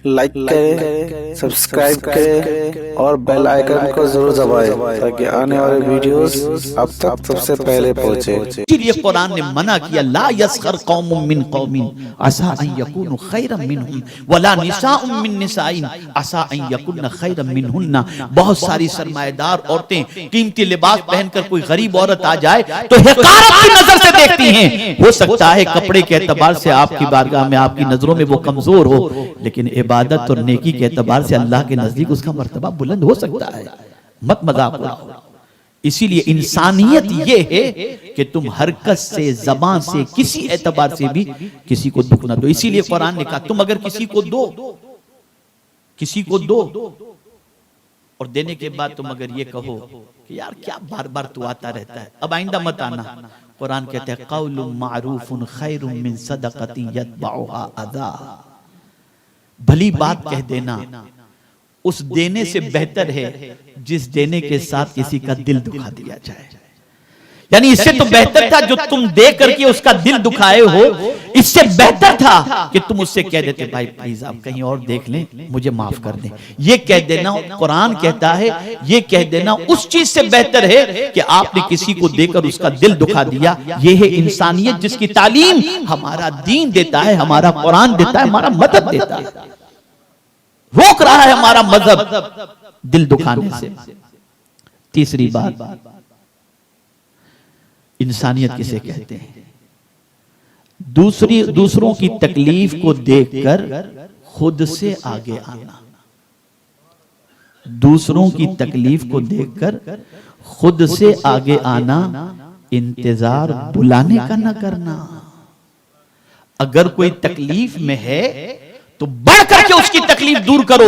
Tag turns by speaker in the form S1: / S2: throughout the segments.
S1: Like करें, subscribe करें और बेल आइकन को जरूर दबाएं ताकि आने वाले वीडियोस आप तक सबसे पहले पहुंचे।
S2: इसलिए कुरान ने मना किया, ला यस्खर कौमुम मिन कौमिन असा अन यकूनु खैरम मिनहुम वला निसाउम मिन निसाइन असा अन यकुन खैरम मिनहुन्ना। बहुत सारी सरमाएदार औरतें कीमती लिबास पहनकर कोई गरीब औरत आ जाए तो हिकारत की नजर से देखती हैं। हो सकता है कपड़े के एतबार से आपकी बारगाह में, आपकी नजरों में वो कमजोर हो, लेकिन इबादत और नेकी के एतबार से अल्लाह के नजदीक उसका मर्तबा बुलंद हो सकता है। मत मजाक उड़ाओ। इसीलिए इंसानियत ये है कि तुम हरकत से, जबान से, किसी एतबार से भी किसी को दुख ना दो। इसीलिए कुरान ने कहा तुम अगर किसी को दो और देने के बाद तुम अगर ये कहो कि यार क्या बार बार तू आता रहता है, अब आइंदा मत आना। कुरान कहते हैं कौलुम मारूफुन खैरुम मिन सदक़तिन यतबउहा अज़ा। भली बात कह देना उस देने से बेहतर है जिस देने के साथ किसी का दिल दुखा दिया जाए। यानी इससे तो बेहतर था जो तुम दे करके उसका दिल दुखाए हो, इससे बेहतर था कि तुम उससे कह देते भाई प्लीज आप कहीं और देख लें, मुझे माफ कर दें। ये कह देना, कुरान कहता है ये कह देना उस चीज से बेहतर है कि आपने किसी को देकर उसका दिल दुखा दिया। ये है इंसानियत जिसकी तालीम हमारा दीन देता है, हमारा कुरान देता है, हमारा मदद देता है। रोक रहा है हमारा मजहब दिल दुखाने से। तीसरी बात, इंसानियत किसे कहते हैं? दूसरों की तकलीफ को देखकर खुद से आगे आना। दूसरों की तकलीफ को देखकर खुद से आगे आना, इंतजार बुलाने का न करना। अगर कोई तकलीफ में है तो बढ़ करके उसकी तकलीफ दूर करो।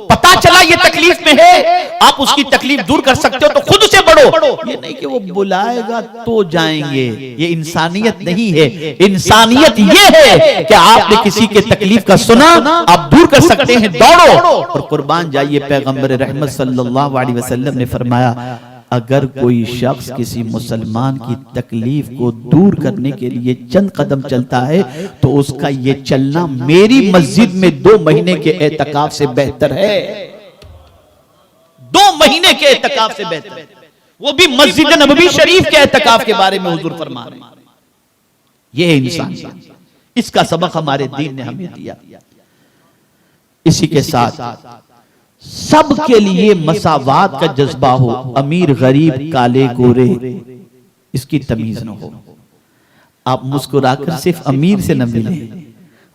S2: पता चला ये तकलीफ में है, आप उसकी तकलीफ दूर कर सकते हो तो खुद से बढ़ो। ये नहीं कि वो बुलाएगा तो जाएंगे, ये इंसानियत नहीं है। इंसानियत ये है कि आपने किसी के तकलीफ का सुना, आप दूर कर सकते हैं, दौड़ो और कुर्बान जाइए। पैगंबर रहमत सल्लल्लाहु अलैहि वसल्लम ने फरमाया अगर कोई शख्स किसी मुसलमान की तकलीफ को दूर करने के लिए चंद कदम चलता है तो उसका ये चलना मेरी मस्जिद में 2 महीने के एतकाफ से बेहतर है। 2 महीने के एतकाफ से बेहतर है, वो भी मस्जिद नबवी शरीफ के एतकाफ के बारे में हुजूर फरमा रहे हैं। ये है इंसान, इसका सबक हमारे दीन ने हमें दिया। इसी के साथ सबके लिए मसावात का जज्बा हो, अमीर गरीब काले गोरे इसकी तमीज न हो। आप मुस्कुराकर सिर्फ अमीर से न मिलें,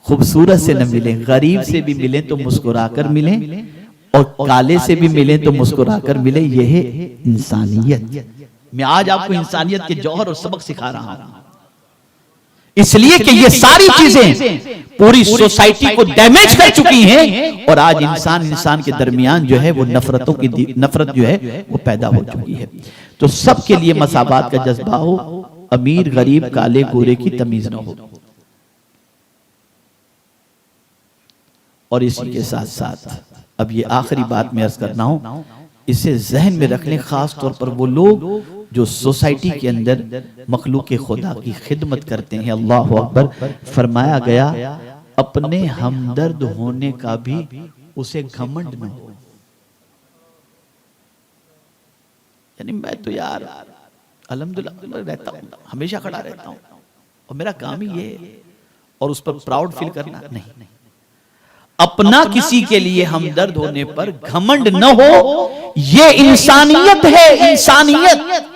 S2: खूबसूरत से न मिलें, गरीब से भी मिलें तो मुस्कुराकर मिलें और काले से भी मिलें तो मुस्कुराकर मिलें। यह है इंसानियत। मैं आज आपको इंसानियत के जौहर और सबक सिखा रहा हूं, इसलिए कि ये सारी चीजें पूरी सोसाइटी को डैमेज कर चुकी हैं और आज इंसान के दरमियान जो है वो नफरत जो है वो पैदा हो चुकी है। तो सबके लिए मसावात का जज्बा हो, अमीर गरीब काले गोरे की तमीज न हो। और इसी के साथ साथ अब ये आखिरी बात मैं अर्ज करना हूं, इसे जहन में रख लें, खास तौर पर वो लोग जो सोसाइटी के अंदर मखलूक खुदा की खिदमत करते हैं। अल्लाह अकबर। फरमाया गया अपने हमदर्द होने का भी उसे घमंड न हो। यानी मैं तो यार अल्हम्दुलिल्लाह रहता हूं, हमेशा खड़ा रहता हूं और मेरा काम ही ये है, और उस पर प्राउड फील करना नहीं। अपना किसी के लिए हमदर्द होने पर घमंड न हो, ये इंसानियत है। इंसानियत